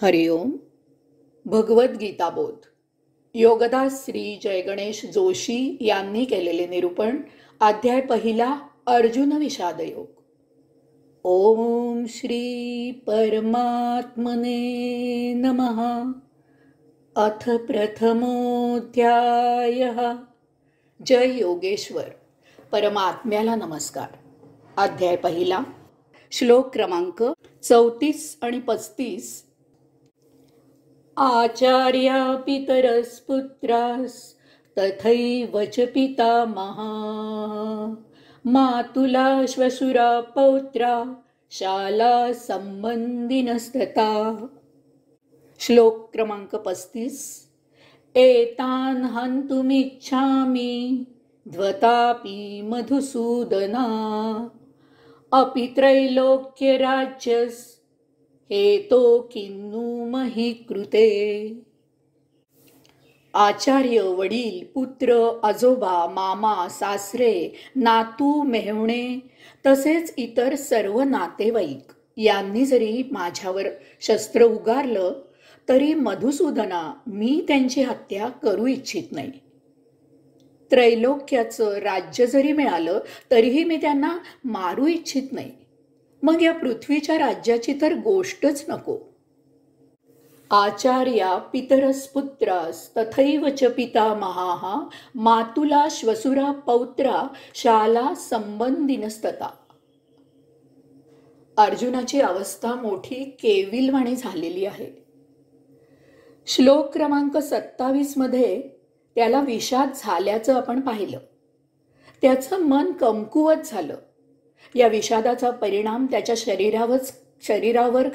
हरिओम. भगवद्गीताबोध योगदास श्री जयगणेश जोशी यांनी केलेले निरूपण. अध्याय पहिला. अर्जुन विषाद योग. ओम श्री परमात्मने नमः. अथ प्रथमोऽध्यायः. जय योगेश्वर. परमात्म्याला नमस्कार. अध्याय पहिला. श्लोक क्रमांक 34 आणि 35. आचार्या पितरस्पुत्रास तथैव च पितामहा मातुला श्वशुरा पौत्रा शाला संबंधिनस्तथा. श्लोक क्रमांक 35. एतान् हन्तुमिच्छामि द्वतापि मधुसूदना अपि त्रैलोक्यराज्यस् हेतो किन्नु मही कृते. आचार्य, वडील, पुत्र, आजोबा, मामा, सासरे, नातू, मेहुणे तसेच इतर सर्व नातेवाईक यांनी जरी माझ्यावर शस्त्र उगारलं तरी मधुसूदना मी त्यांची हत्या करू इच्छित नाही. त्रैलोक्याचं राज्य जरी मिळालं तरीही मी त्यांना मारू इच्छित नाही. मग या पृथ्वीच्या राज्याची तर गोष्टच नको. आचार्या पितरस्पुत्रास तथैव च पितामहाः मातुला श्वशुरा पौत्रा शाला संबंधिनस्तथा. अर्जुनाची अवस्था मोठी केविलवाणी झालेली आहे. श्लोक क्रमांक 27 मध्ये त्याला विषाद झाल्याचं आपण पाहिलं. त्याचं मन कमकुवत झालं. या विषादाचा परिणाम त्याच्या शरीरावर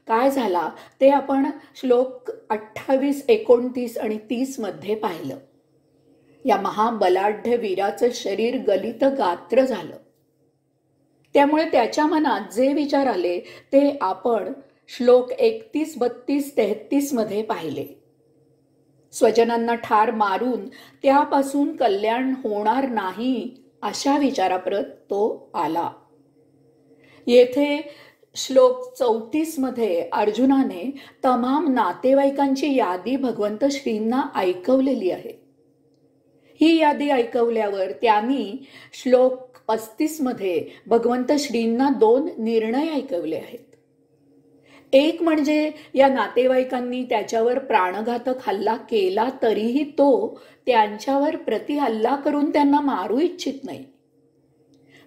काय झाला ते आपण श्लोक 28, 29 आणि 30 मध्ये पाहिलं. या महाबलाढ्य वीराचं शरीर गलित गात्र झालं. त्यामुळे त्याच्या मनात जे विचार आले ते आपण श्लोक 31, 32, 33 मध्ये पाहिले. स्वजनांना ठार मारून त्यापासून कल्याण होणार नाही अशा विचाराप्रत तो आला. येथे श्लोक 34 मध्ये अर्जुनाने तमाम नातेवाईकांची यादी भगवंत श्रींना ऐकवलेली आहे. ही यादी ऐकवल्यावर त्यांनी श्लोक 35 मध्ये भगवंत श्रींना 2 निर्णय ऐकवले आहेत. एक म्हणजे या नातेवाईकांनी त्याच्यावर प्राणघातक हल्ला केला तरीही तो त्यांच्यावर प्रतिहल्ला करून त्यांना मारू इच्छित नाही.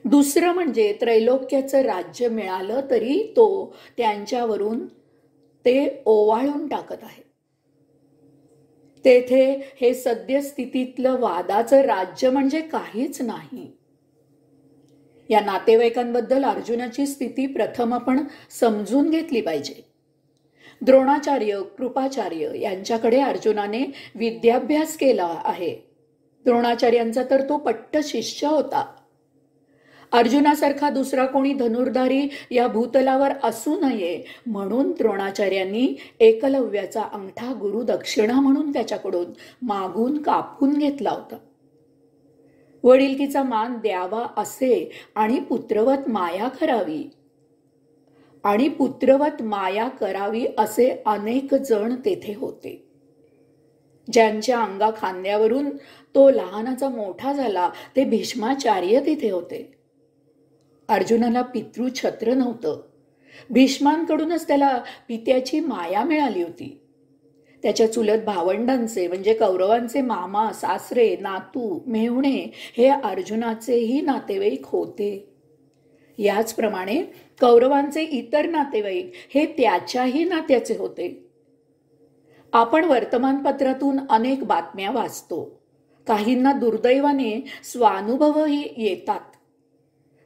दुसरं म्हणजे त्रैलोक्याचं राज्य मिळालं तरी तो त्यांच्यावरून ते ओवाळून टाकत आहे. तेथे हे सद्यस्थितीतलं वादाचं राज्य म्हणजे काहीच नाही. या नातेवाईकांबद्दल अर्जुनाची स्थिती प्रथम आपण समजून घेतली पाहिजे. द्रोणाचार्य, कृपाचार्य यांच्याकडे अर्जुनाने विद्याभ्यास केला आहे. द्रोणाचार्यांचा तर तो पट्ट शिष्य होता. अर्जुनासारखा दुसरा कोणी धनुर्धारी या भूतलावर असू नये म्हणून द्रोणाचार्यांनी एकलव्याचा अंगठा गुरु दक्षिणा म्हणून त्याच्याकडून मागून कापून घेतला होता. वडिलकीचा मान द्यावा असे आणि पुत्रवत माया करावी असे अनेक जण तेथे होते. ज्यांच्या अंगा खांद्यावरून तो लहानाचा मोठा झाला ते भीष्माचार्य तिथे होते. अर्जुनाला पितृछत्र नव्हतं. भीष्मांकडूनच त्याला पित्याची माया मिळाली होती. त्याच्या चुलत भावंडांचे म्हणजे कौरवांचे मामा, सासरे, नातू, मेहुणे हे अर्जुनाचेही नातेवाईक होते. याचप्रमाणे कौरवांचे इतर नातेवाईक हे त्याच्याही नात्याचे होते. आपण वर्तमानपत्रातून अनेक बातम्या वाचतो. काहींना दुर्दैवाने स्वानुभवही येतात.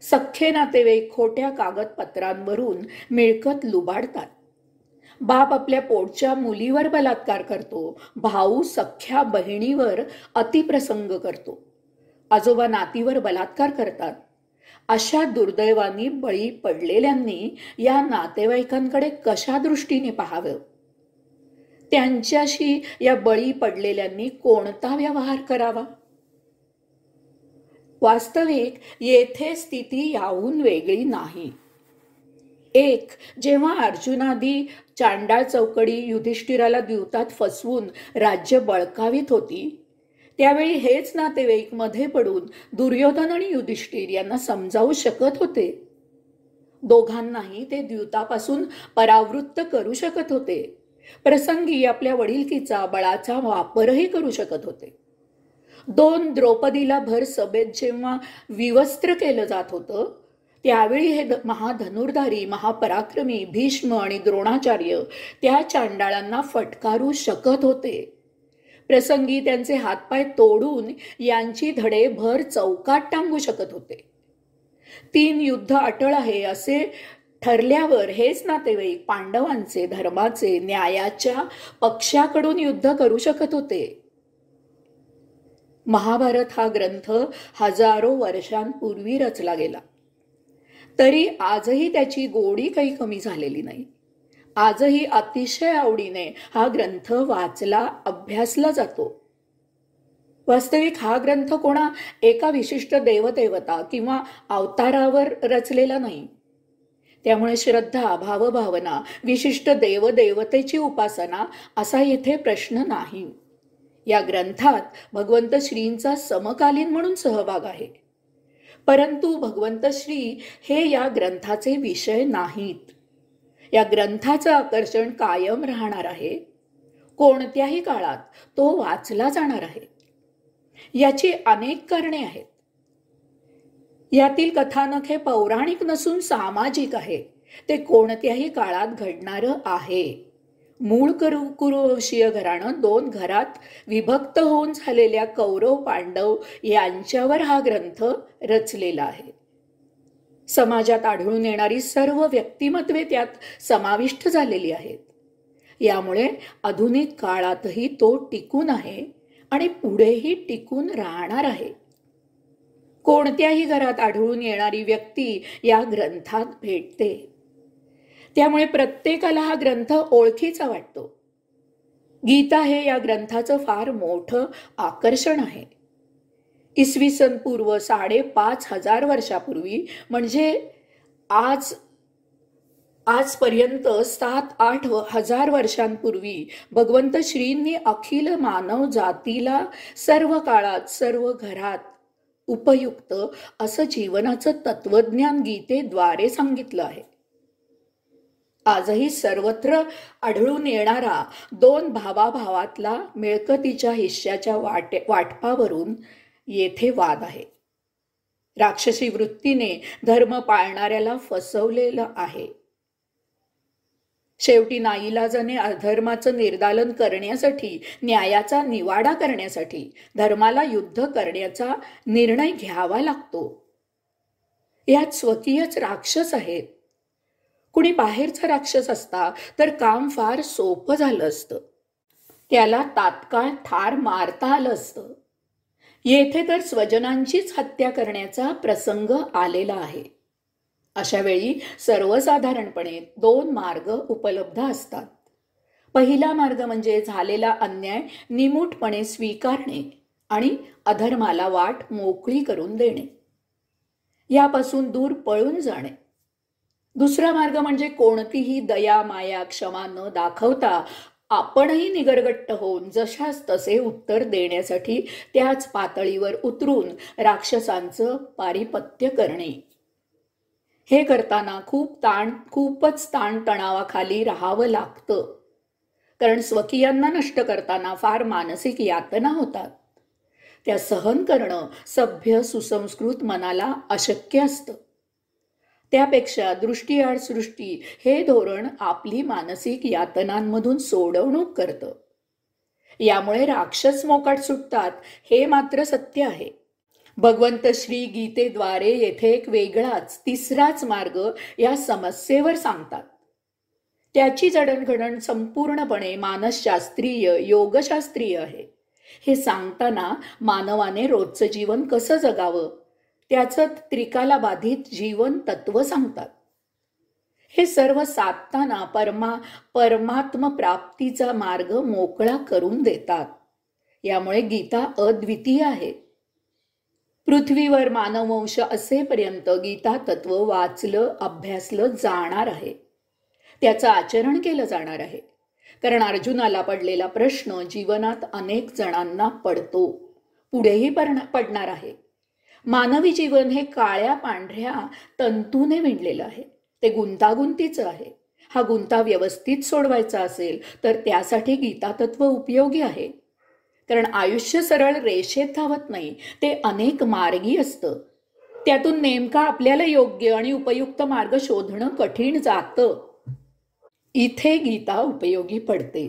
सख्खे नातेवाईक खोट्या कागदपत्रांवरून मिळकत लुबाडतात. बाप आपल्या पोटच्या मुलीवर बलात्कार करतो. भाऊ सख्ख्या बहिणीवर अतिप्रसंग करतो. आजोबा नातीवर बलात्कार करतात. अशा दुर्दैवानी बळी पडलेल्यांनी या नातेवाईकांकडे कशा दृष्टीने पाहावं? त्यांच्याशी या बळी पडलेल्यांनी कोणता व्यवहार करावा? वास्तविक येथे स्थिती याहून वेगळी नाही. एक, जेव्हा अर्जुनादी चांडाळ चौकडी युधिष्ठिराला द्यूतात फसवून राज्य बळकावित होती, त्यावेळी हेच नातेवाईक मध्ये पडून दुर्योधन आणि युधिष्ठिर यांना समजावू शकत होते. दोघांनाही ते द्यूतापासून परावृत्त करू शकत होते. प्रसंगी आपल्या वडिलकीचा बळाचा वापरही करू शकत होते. 2, द्रौपदीला भर सभेत जेव्हा विवस्त्र केलं जात होतं, त्यावेळी हे महाधनुर्धारी महापराक्रमी भीष्म आणि द्रोणाचार्य त्या चांडाळांना फटकारू शकत होते. प्रसंगी त्यांचे हातपाय तोडून यांची धडे भर चौकात टांगू शकत होते. 3, युद्ध अटळ आहे असे ठरल्यावर हेच नातेवाईक पांडवांचे, धर्माचे, न्यायाच्या पक्षाकडून युद्ध करू शकत होते. महाभारत हा ग्रंथ हजारो वर्षांपूर्वी रचला गेला, तरी आजही त्याची गोडी काही कमी झालेली नाही. आजही अतिशय आवडीने हा ग्रंथ वाचला, अभ्यासला जातो. वास्तविक हा ग्रंथ कोणा एका विशिष्ट देवदेवता किंवा अवतारावर रचलेला नाही. त्यामुळे श्रद्धा, भावभावना, विशिष्ट देवदेवतेची उपासना असा येथे प्रश्न नाही. या ग्रंथात भगवंत श्रींचा समकालीन म्हणून सहभाग आहे, परंतु भगवंत श्री हे या ग्रंथाचे विषय नाहीत. या ग्रंथाचं आकर्षण कायम राहणार आहे. कोणत्याही काळात तो वाचला जाणार आहे. याची अनेक कारणे आहेत. यातील कथानक हे पौराणिक नसून सामाजिक आहे. ते कोणत्याही काळात घडणारं आहे. मूळ कुरुवंशीय घराणं 2 घरात विभक्त होऊन झालेल्या कौरव पांडव यांच्यावर हा ग्रंथ रचलेला आहे. समाजात आढळून येणारी सर्व व्यक्तिमत्वे त्यात समाविष्ट झालेली आहेत. यामुळे आधुनिक काळातही तो टिकून आहे आणि पुढेही टिकून राहणार आहे. कोणत्याही घरात आढळून येणारी व्यक्ती या ग्रंथात भेटते. त्यामुळे प्रत्येकाला हा ग्रंथ ओळखीचा वाटतो. गीता हे या ग्रंथाचं फार मोठं आकर्षण आहे. इसवी सन पूर्व 5,500 वर्षापूर्वी, म्हणजे आजपर्यंत 7-8 हजार वर्षांपूर्वी भगवंत श्रींनी अखिल मानव जातीला सर्व काळात सर्व घरात उपयुक्त असं जीवनाचं तत्वज्ञान गीतेद्वारे सांगितलं आहे. आजही सर्वत्र आढळून येणारा 2 भावाभावातला मिळकतीच्या हिश्श्याच्या वाटपावरून येथे वाद आहे. राक्षसी वृत्तीने धर्म पाळणाऱ्याला फसवलेलं आहे. शेवटी नाईलाजाने अधर्माचं निर्दालन करण्यासाठी, न्यायाचा निवाडा करण्यासाठी धर्माला युद्ध करण्याचा निर्णय घ्यावा लागतो. यात स्वकीयच राक्षस आहेत. कुणी बाहेरचा राक्षस असता तर काम फार सोपं झालं असतं. त्याला तात्काळ ठार मारता आलं असतं. येथे तर स्वजनांचीच हत्या करण्याचा प्रसंग आलेला आहे. अशा वेळी सर्वसाधारणपणे 2 मार्ग उपलब्ध असतात. पहिला मार्ग म्हणजे झालेला अन्याय निमूटपणे स्वीकारणे आणि अधर्माला वाट मोकळी करून देणे, यापासून दूर पळून जाणे. दुसरा मार्ग म्हणजे कोणतीही दया, माया, क्षमा न दाखवता आपणही निगरगट्ट होऊन जशास तसे उत्तर देण्यासाठी त्याच पातळीवर उतरून राक्षसांचं पारिपत्य करणे. हे करताना खूपच ताणतणावाखाली राहावं लागतं, कारण स्वकीयांना नष्ट करताना फार मानसिक यातना होतात. त्या सहन करणं सभ्य सुसंस्कृत मनाला अशक्य असतं. त्यापेक्षा दृष्टीआड सृष्टी हे धोरण आपली मानसिक यातनांमधून सोडवणूक करतं. यामुळे राक्षस मोकाट सुटतात हे मात्र सत्य आहे. भगवंत श्री गीतेद्वारे येथे एक वेगळाच तिसराच मार्ग या समस्येवर सांगतात. त्याची जडणघडण संपूर्णपणे मानसशास्त्रीय, योगशास्त्रीय आहे. हे सांगताना मानवाने रोजचं जीवन कसं जगावं त्याचं त्रिकाला बाधित जीवन तत्व सांगतात. हे सर्व साधताना परमात्म प्राप्तीचा मार्ग मोकळा करून देतात. यामुळे गीता अद्वितीय आहे. पृथ्वीवर मानववंश असेपर्यंत गीता तत्व वाचलं अभ्यासलं जाणार आहे, त्याचं आचरण केलं जाणार आहे. कारण अर्जुनाला पडलेला प्रश्न जीवनात अनेक जणांना पडतो, पुढेही पडणार आहे. मानवी जीवन हे काळ्या पांढऱ्या तंतूने विणलेलं आहे, ते गुंतागुंतीचं आहे. हा गुंता व्यवस्थित सोडवायचा असेल तर त्यासाठी गीता तत्व उपयोगी आहे. कारण आयुष्य सरळ रेषेत धावत नाही, ते अनेक मार्गी असतं. त्यातून नेमका आपल्याला योग्य आणि उपयुक्त मार्ग शोधणं कठीण जातं. इथे गीता उपयोगी पडते.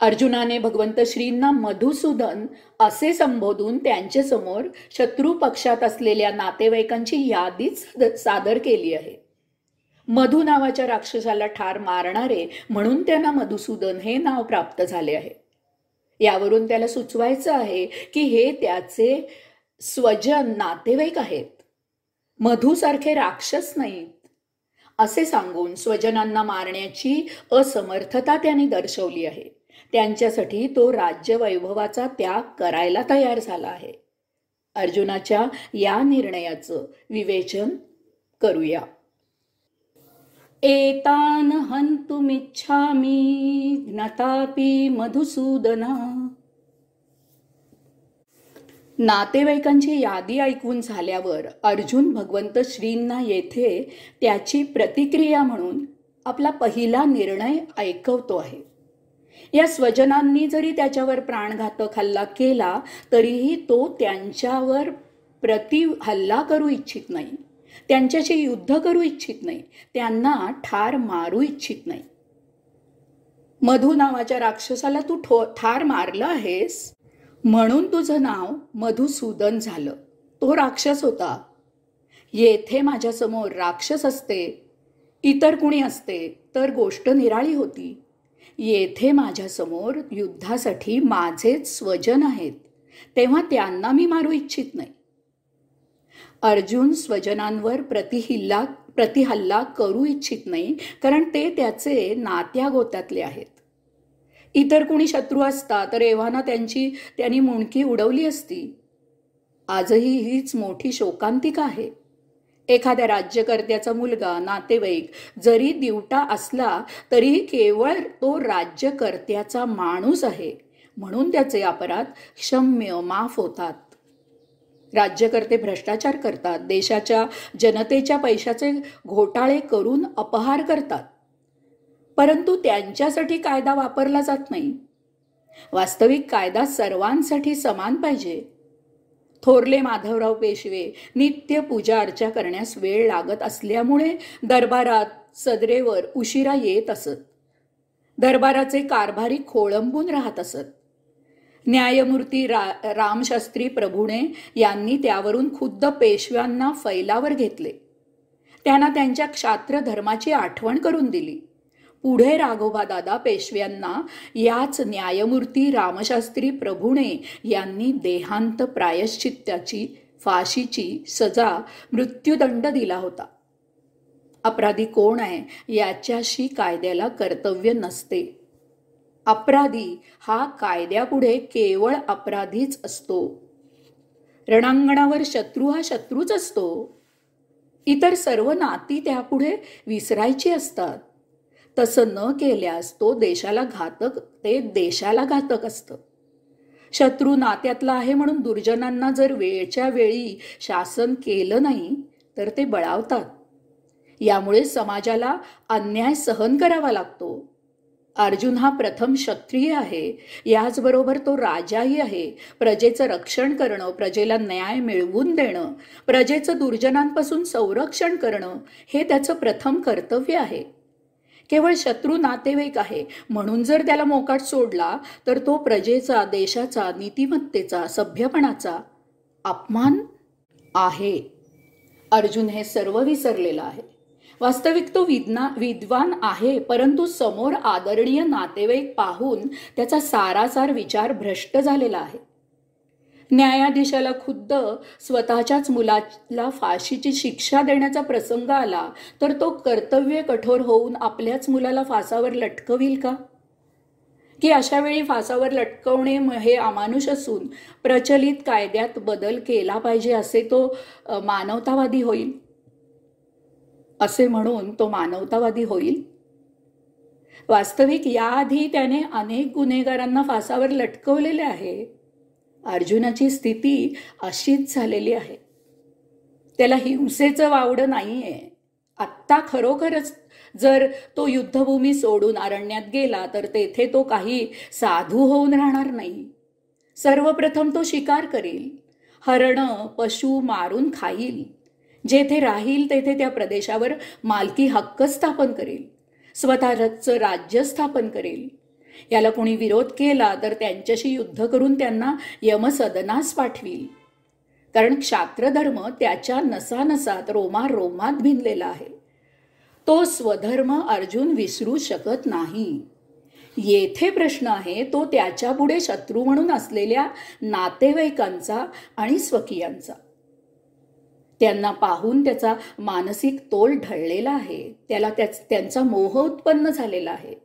अर्जुनाने भगवंत श्रींना मधुसूदन असे संबोधून त्यांच्यासमोर शत्रू पक्षात असलेल्या नातेवाईकांची यादीच सादर केली आहे. मधु नावाच्या राक्षसाला ठार मारणारे म्हणून त्यांना मधुसूदन हे नाव प्राप्त झाले आहे. यावरून त्याला सुचवायचं आहे की हे त्याचे स्वजन नातेवाईक आहेत, मधुसारखे राक्षस नाहीत. असे सांगून स्वजनांना मारण्याची असमर्थता त्यांनी दर्शवली आहे. त्यांच्यासाठी तो राज्य वैभवाचा त्याग करायला तयार झाला आहे. अर्जुनाच्या या निर्णयाचं विवेचन करूया. एतान हन्तुमिच्छामि ज्ञातापि मधुसूदना. नातेवाईकांची यादी ऐकून झाल्यावर अर्जुन भगवंत श्रींना येथे त्याची प्रतिक्रिया म्हणून आपला पहिला निर्णय ऐकवतो आहे. या स्वजनांनी जरी त्याच्यावर प्राणघातक हल्ला केला तरीही तो त्यांच्यावर हल्ला करू इच्छित नाही, त्यांच्याशी युद्ध करू इच्छित नाही, त्यांना ठार मारू इच्छित नाही. मधु नावाच्या राक्षसाला तू ठार मारलं आहेस म्हणून तुझं नाव मधुसूदन झालं. तो राक्षस होता. येथे माझ्यासमोर राक्षस असते, इतर कुणी असते तर गोष्ट निराळी होती. येथे माझ्यासमोर युद्धासाठी माझेच स्वजन आहेत, तेव्हा त्यांना मी मारू इच्छित नाही. अर्जुन स्वजनांवर प्रतिहल्ला करू इच्छित नाही, कारण ते त्याचे नात्या गोत्यातले आहेत. इतर कुणी शत्रू असता तर एव्हाना त्यांनी मुंडकी उडवली असती. आजही हीच मोठी शोकांतिका आहे. एखाद्या राज्यकर्त्याचा मुलगा नातेवाईक जरी दिवटा असला तरीही केवळ तो राज्यकर्त्याचा माणूस आहे म्हणून त्याचे अपराध क्षम्य माफ होतात. राज्यकर्ते भ्रष्टाचार करतात, देशाच्या जनतेच्या पैशाचे घोटाळे करून अपहार करतात, परंतु त्यांच्यासाठी कायदा वापरला जात नाही. वास्तविक कायदा सर्वांसाठी समान पाहिजे. थोरले माधवराव पेशवे नित्य पूजा अर्चा करण्यास वेळ लागत असल्यामुळे दरबारात सदरेवर उशिरा येत असत. दरबाराचे कारभारी खोळंबून राहत असत. न्यायमूर्ती रामशास्त्री प्रभूणे यांनी त्यावरून खुद्द पेशव्यांना फैलावर घेतले. त्यांना त्यांच्या क्षात्र धर्माची आठवण करून दिली. पुढे राघोबादादा पेशव्यांना याच न्यायमूर्ती रामशास्त्री प्रभूणे यांनी देहांत प्रायश्चित्ताची फाशीची सजा मृत्यूदंड दिला होता. अपराधी कोण आहे याच्याशी कायद्याला कर्तव्य नसते. अपराधी हा कायद्यापुढे केवळ अपराधीच असतो. रणांगणावर शत्रू हा शत्रूच असतो. इतर सर्व नाती त्यापुढे विसरायची असतात. तसं न केल्यास ते देशाला घातक असतं. शत्रू नात्यातला आहे म्हणून दुर्जनांना जर वेळच्या वेळी शासन केलं नाही तर ते बळावतात. यामुळे समाजाला अन्याय सहन करावा लागतो. अर्जुन हा प्रथम क्षत्रिय आहे, याचबरोबर तो राजाही आहे. प्रजेचं रक्षण करणं, प्रजेला न्याय मिळवून देणं, प्रजेचं दुर्जनांपासून संरक्षण करणं हे त्याचं प्रथम कर्तव्य आहे. केवळ शत्रू नातेवाईक आहे म्हणून जर त्याला मोकाट सोडला तर तो प्रजेचा, देशाचा, नीतिमत्तेचा, सभ्यपणाचा अपमान आहे. अर्जुन हे सर्व विसरलेला आहे. वास्तविक तो विद्वान आहे, परंतु समोर आदरणीय नातेवाईक पाहून त्याचा सारासार विचार भ्रष्ट झालेला आहे. न्यायाधीशाला खुद्द स्वतःच्याच मुलाला फाशीची शिक्षा देण्याचा प्रसंग आला तर तो कर्तव्य कठोर होऊन आपल्याच मुलाला फासावर लटकविल का? की अशा वेळी फासावर लटकवणे हे अमानुष असून प्रचलित कायद्यात बदल केला पाहिजे असे तो मानवतावादी होईल, असे म्हणून तो मानवतावादी होईल? वास्तविक याआधी त्याने अनेक गुन्हेगारांना फासावर लटकवलेले आहे. अर्जुनाची स्थिती अशीच झालेली आहे. त्याला हिंसेचं वावडं नाहीये. आत्ता खरोखरच जर तो युद्धभूमी सोडून अरण्यात गेला तर तेथे तो काही साधू होऊन राहणार नाही. सर्वप्रथम तो शिकार करेल, हरणं पशु मारून खाईल. जेथे राहील तेथे त्या प्रदेशावर मालकी हक्क स्थापन करेल, स्वतःचं राज्य स्थापन करेल. याला कोणी विरोध केला तर त्यांच्याशी युद्ध करून त्यांना यमसदनास पाठवील. कारण क्षात्रधर्म त्याच्या नसानसात रोमात भिनलेला आहे. तो स्वधर्म अर्जुन विसरू शकत नाही. येथे प्रश्न आहे तो त्याच्यापुढे शत्रू म्हणून असलेल्या नातेवाईकांचा आणि स्वकीयांचा. त्यांना पाहून त्याचा मानसिक तोल ढळलेला आहे. त्याला त्यांचा मोह उत्पन्न झालेला आहे.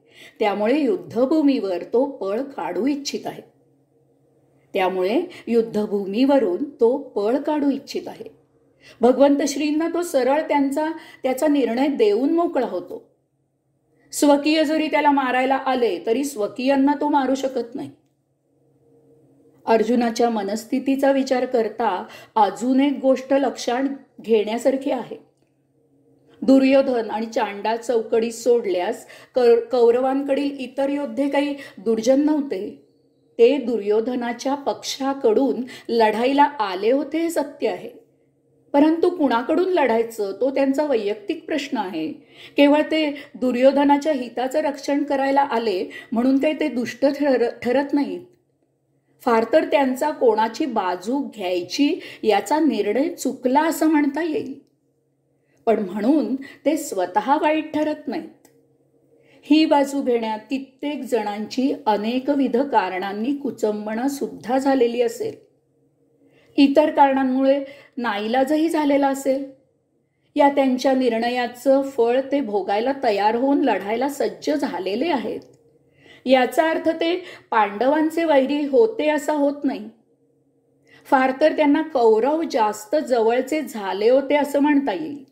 त्यामुळे युद्धभूमीवर तो पळ काढू इच्छित आहे. भगवंत श्रींना तो सरळ त्याचा निर्णय देऊन मोकळा होतो. स्वकीय जरी त्याला मारायला आले तरी स्वकीयांना तो मारू शकत नाही. अर्जुनाच्या मनस्थितीचा विचार करता अजून एक गोष्ट लक्षात घेण्यासारखी आहे. दुर्योधन आणि चांडा चौकडी सोडल्यास कौरवांकडील इतर योद्धे काही दुर्जन नव्हते. ते दुर्योधनाच्या पक्षाकडून लढाईला आले होते हे सत्य आहे. परंतु कुणाकडून लढायचं तो त्यांचा वैयक्तिक प्रश्न आहे. केवळ ते दुर्योधनाच्या हिताचं रक्षण करायला आले म्हणून काही ते दुष्ट ठरत नाहीत. फार तर त्यांचा कोणाची बाजू घ्यायची याचा निर्णय चुकला असं म्हणता येईल. पण म्हणून ते स्वतः वाईट ठरत नाहीत. ही बाजू घेण्यात कित्येक जणांची अनेकविध कारणांनी कुचंबणा सुद्धा झालेली असेल. इतर कारणांमुळे नाईलाजही झालेला असेल. या त्यांच्या निर्णयाचं फळ ते भोगायला तयार होऊन लढायला सज्ज झालेले आहेत. याचा अर्थ ते पांडवांचे वैरी होते असा होत नाही. फार तर त्यांना कौरव जास्त जवळचे झाले होते असं म्हणता येईल.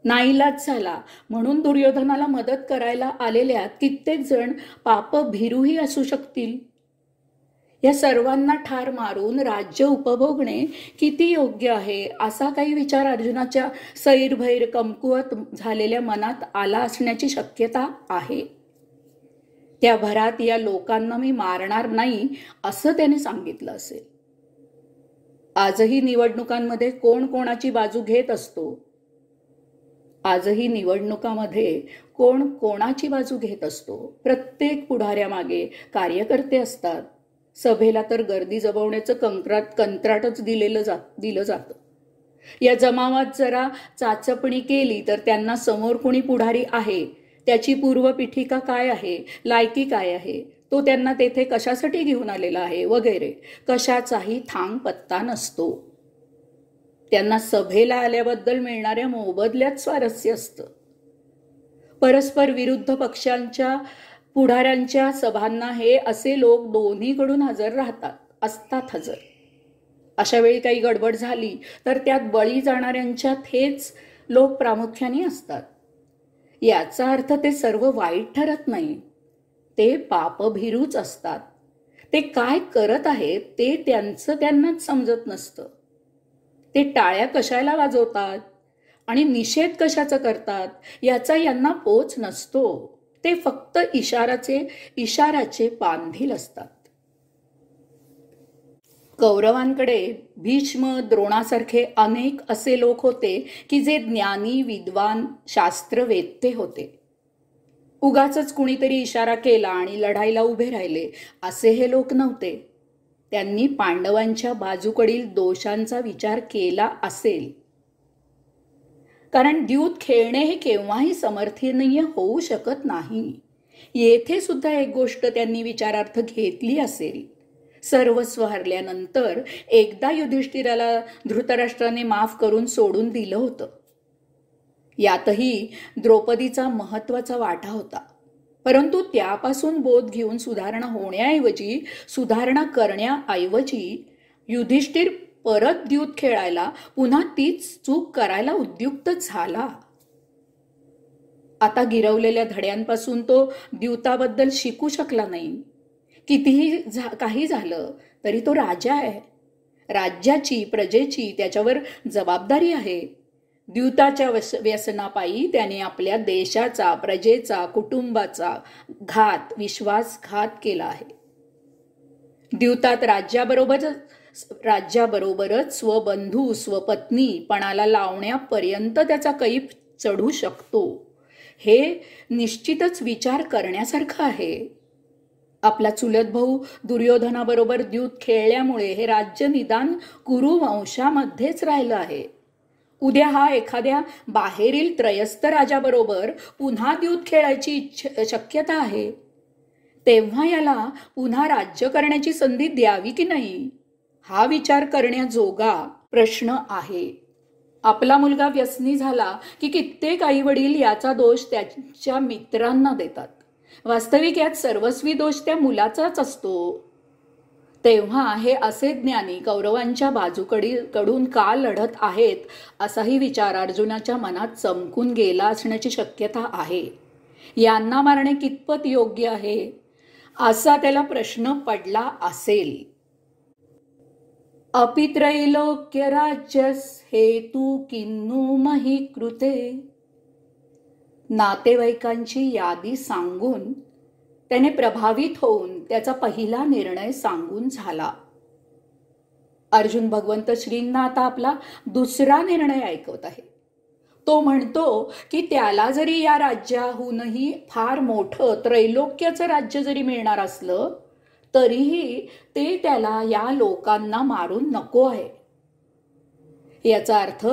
नाईलाज झाला म्हणून दुर्योधनाला मदत करायला आलेल्या कित्येक जण पापभीरूही असू शकतील. या सर्वांना ठार मारून राज्य उपभोगणे किती योग्य आहे असा काही विचार अर्जुनाच्या सैरभैर कमकुवत झालेल्या मनात आला असण्याची शक्यता आहे. त्या भरात या लोकांना मी मारणार नाही असं त्याने सांगितलं असेल. आजही निवडणुकांमध्ये कोण कोणाची बाजू घेत असतो. प्रत्येक पुढाऱ्यामागे कार्यकर्ते असतात. सभेला तर गर्दी जमवण्याचं कंत्राटच दिलं जातं. या जमावात जरा चाचपणी केली तर त्यांना समोर कोणी पुढारी आहे, त्याची पूर्वपीठिका काय आहे, लायकी काय आहे, तो त्यांना तेथे कशासाठी घेऊन आलेला आहे वगैरे कशाचाही थांग पत्ता नसतो. त्यांना सभेला आल्याबद्दल मिळणाऱ्या मोबदल्यात स्वारस्य असतं. परस्पर विरुद्ध पक्षांच्या पुढाऱ्यांच्या सभांना हे असे लोक दोन्हीकडून असतात हजर. अशा वेळी काही गडबड झाली तर त्यात बळी जाणाऱ्यांच्यात हेच लोक प्रामुख्याने असतात. याचा अर्थ ते सर्व वाईट ठरत नाही. ते पापभीरूच असतात. ते काय करत आहेत ते त्यांनाच समजत नसतं. ते टाळ्या कशाला वाजवतात आणि निषेध कशाचा करतात याचा यांना पोच नसतो. ते फक्त इशाराचे पांधील असतात. कौरवांकडे भीष्म, द्रोणासारखे अनेक असे लोक होते की जे ज्ञानी, विद्वान, शास्त्रवेत्ते होते. उगाचच कुणीतरी इशारा केला आणि लढाईला उभे राहिले असे हे लोक नव्हते. त्यांनी पांडवांच्या बाजूकडील दोषांचा विचार केला असेल. कारण द्यूत खेळणे हे केव्हाही समर्थनीय होऊ शकत नाही. येथे सुद्धा एक गोष्ट त्यांनी विचारार्थ घेतली असेल. सर्वस्व हरल्यानंतर एकदा युधिष्ठिराला धृतराष्ट्राने माफ करून सोडून दिलं होतं. यातही द्रौपदीचा महत्वाचा वाटा होता. परंतु त्यापासून बोध घेऊन सुधारणा होण्याऐवजी, सुधारणा करण्याऐवजी युधिष्ठिर परत द्यूत खेळायला, पुन्हा तीच चूक करायला उद्युक्त झाला. आता गिरवलेल्या धड्यांपासून तो द्यूताबद्दल शिकू शकला नाही. कितीही काही झालं तरी तो राजा आहे. राज्याची, प्रजेची त्याच्यावर जबाबदारी आहे. द्यूताच्या व्यसनापायी त्याने आपल्या देशाचा, प्रजेचा, कुटुंबाचा विश्वासघात केला आहे. द्यूतात राज्याबरोबरच स्वबंधू, स्वपत्नी पणाला लावण्यापर्यंत त्याचा कैफ चढू शकतो. हे निश्चितच विचार करण्यासारखं आहे. आपला चुलत भाऊ दुर्योधनाबरोबर द्यूत खेळल्यामुळे हे राज्य निदान कुरु वंशामध्येच राहिलं आहे. उद्या हा एखाद्या बाहेरील त्रयस्थ राजाबरोबर पुन्हा द्यूत खेळायची शक्यता आहे. तेव्हा याला पुन्हा राज्य करण्याची संधी द्यावी की नाही, हा विचार करण्याजोगा प्रश्न आहे. आपला मुलगा व्यसनी झाला की कित्येक आई वडील याचा दोष त्याच्या मित्रांना देतात. वास्तविक यात सर्वस्वी दोष त्या मुलाचाच असतो. तेव्हा हे असे ज्ञानी कौरवांच्या बाजूकडून का लढत आहेत, असाही विचार अर्जुनाच्या मनात चमकून गेला असण्याची शक्यता आहे. यांना मारणे कितपत योग्य आहे, असा त्याला प्रश्न पडला असेल. अपि त्रैलोक्य राज्यस हेतू किन्नु मही कृते. नातेवाईकांची यादी सांगून त्याने प्रभावित होऊन त्याचा पहिला निर्णय सांगून झाला. अर्जुन भगवंत श्रींना आता आपला दुसरा निर्णय ऐकवत आहे. तो म्हणतो की त्याला जरी या राज्याहूनही फार मोठं त्रैलोक्याचं राज्य जरी मिळणार असलं तरीही ते त्याला या लोकांना मारून नको आहे. याचा अर्थ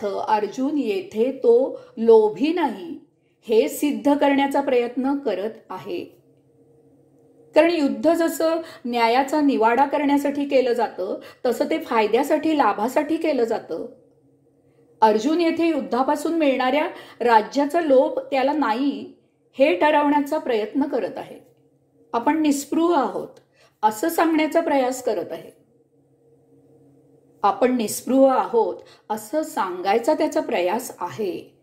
अर्जुन येथे तो लोभी नाही, हे सिद्ध करण्याचा प्रयत्न करत आहे. कारण युद्ध जसं न्यायाचा निवाडा करण्यासाठी केलं जातं तसं ते फायद्यासाठी, लाभासाठी केलं जातं. अर्जुन येथे युद्धापासून मिळणाऱ्या राज्याचा लोभ त्याला नाही हे ठरवण्याचा प्रयत्न करत आहे. आपण निस्पृह आहोत असं सांगण्याचा प्रयास करत आहे. आपण निस्पृह आहोत असं सांगायचा त्याचा प्रयास आहे.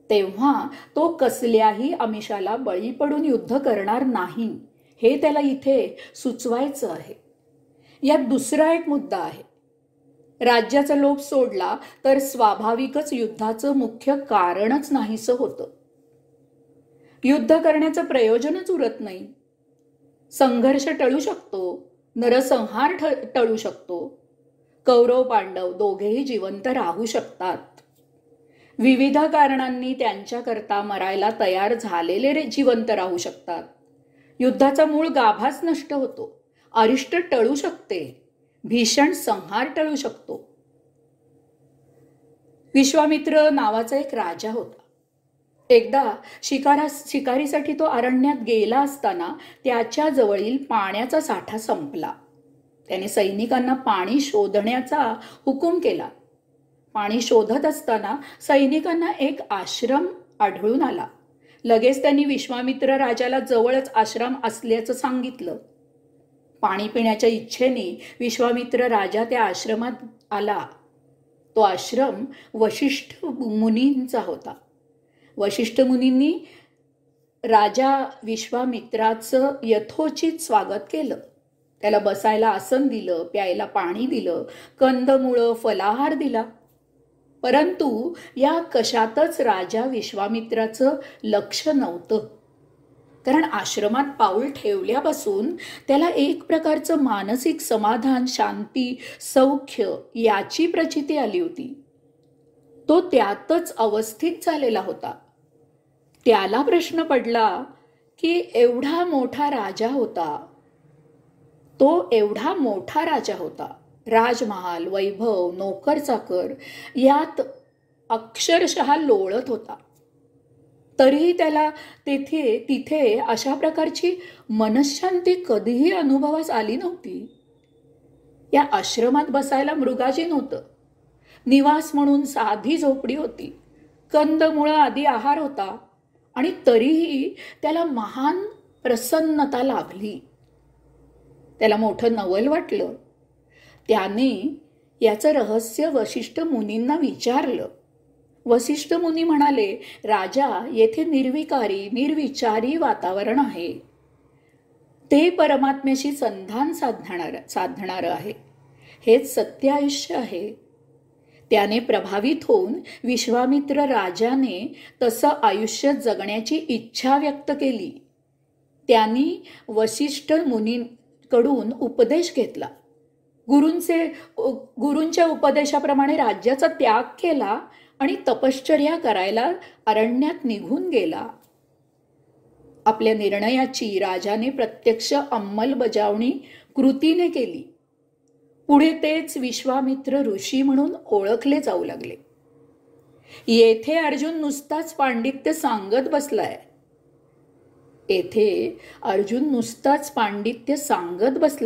तेव्हा तो कसल्याही आमिषाला बळी पडून युद्ध करणार नाही, हे त्याला इथे सुचवायचं आहे. यात दुसरा एक मुद्दा आहे. राज्याचा लोभ सोडला तर स्वाभाविकच युद्धाचं मुख्य कारणच नाहीसं होतं. युद्ध करण्याचं प्रयोजनच उरत नाही. संघर्ष टळू शकतो, नरसंहार टळू शकतो. कौरव पांडव दोघेही जिवंत राहू शकतात. विविध कारणांनी त्यांच्याकरता मरायला तयार झालेले जिवंत राहू शकतात. युद्धाचा मूळ गाभाच नष्ट होतो. अरिष्ट टळू शकते. भीषण संहार टळू शकतो. विश्वामित्र नावाचा एक राजा होता. एकदा शिकारीसाठी तो अरण्यात गेला असताना त्याच्या जवळील पाण्याचा साठा संपला. त्याने सैनिकांना पाणी शोधण्याचा हुकूम केला. पाणी शोधत असताना सैनिकांना एक आश्रम आढळून आला. लगेच त्यांनी विश्वामित्र राजाला जवळच आश्रम असल्याचं सांगितलं. पाणी पिण्याच्या इच्छेने विश्वामित्र राजा त्या आश्रमात आला. तो आश्रम वशिष्ठ मुनींचा होता. वशिष्ठ मुनींनी राजा विश्वामित्राचं यथोचित स्वागत केलं. त्याला बसायला आसन दिलं, प्यायला पाणी दिलं, कंदमुळं, फलाहार दिला. परंतु या कशातच राजा विश्वामित्राचं लक्ष नव्हतं. कारण आश्रमात पाऊल ठेवल्यापासून त्याला एक प्रकारचं मानसिक समाधान, शांती, सौख्य याची प्रचिती आली होती. तो त्यातच अवस्थित झालेला होता. त्याला प्रश्न पडला की एवढा मोठा राजा होता. तो एवढा मोठा राजा होता. राजमहाल, वैभव, नोकर चाकर यात अक्षरशः लोळत होता. तरीही त्याला तिथे अशा प्रकारची मनशांती कधीही अनुभवास आली नव्हती. या आश्रमात बसायला मृगाजी नव्हतं. निवास म्हणून साधी झोपडी होती. कंदमुळं आदी आहार होता आणि तरीही त्याला महान प्रसन्नता लाभली. त्याला मोठं नवल वाटलं. त्याने याचं रहस्य वसिष्ठ मुनींना विचारलं. वसिष्ठ मुनी म्हणाले, राजा, येथे निर्विकारी निर्विचारी वातावरण आहे. ते परमात्म्याशी संधान साधणारं आहे. हेच सत्य आयुष्य आहे. त्याने प्रभावित होऊन विश्वामित्र राजाने तसं आयुष्य जगण्याची इच्छा व्यक्त केली. त्यांनी वसिष्ठ मुनींकडून उपदेश घेतला. गुरूंच्या उपदेशाप्रमाणे राज्याचा त्याग केला आणि तपश्चर्या करायला अरण्यात निघून गेला. आपल्या निर्णयाची राजाने प्रत्यक्ष अंमलबजावणी कृतीने केली. पुढे तेच विश्वामित्र ऋषी म्हणून ओळखले जाऊ लागले. येथे अर्जुन नुसताच पांडित्य सांगत बसलाय.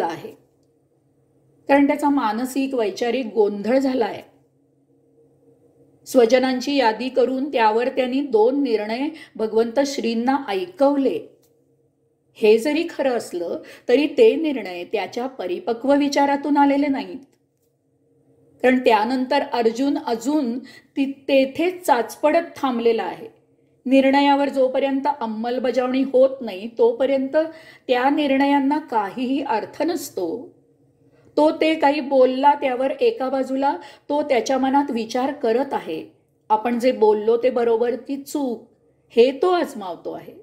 आहे, कारण त्याचा मानसिक वैचारिक गोंधळ झालाय. स्वजनांची यादी करून त्यावर त्यांनी 2 निर्णय भगवंत श्रींना ऐकवले. हे जरी खरं असलं तरी ते निर्णय त्याच्या परिपक्व विचारातून आलेले नाहीत. कारण त्यानंतर अर्जुन अजून तेथेच चाचपडत थांबलेला आहे. निर्णयावर जोपर्यंत अंमलबजावणी होत नाही तोपर्यंत त्या निर्णयांना काहीही अर्थ नसतो. तो ते काही बोलला त्यावर एका बाजूला तो त्याच्या मनात विचार करत आहे. आपण जे बोललो ते बरोबर की चूक हे तो आजमावतो आहे.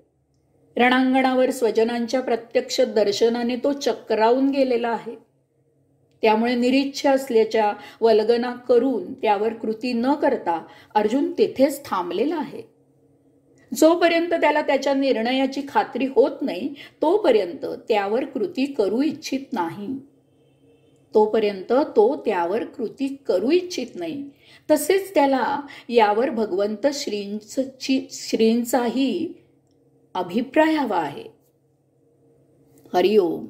रणांगणावर स्वजनांच्या प्रत्यक्ष दर्शनाने तो चक्रावून गेलेला आहे. त्यामुळे निरीच्छ असल्याच्या वल्गना करून त्यावर कृती न करता अर्जुन तिथेच थांबलेला आहे. जोपर्यंत त्याला त्याच्या निर्णयाची खात्री होत नाही तोपर्यंत त्यावर कृती करू इच्छित नाही. तसेच त्याला यावर भगवंत श्रींचाही अभिप्राय हवा आहे. हरिओम.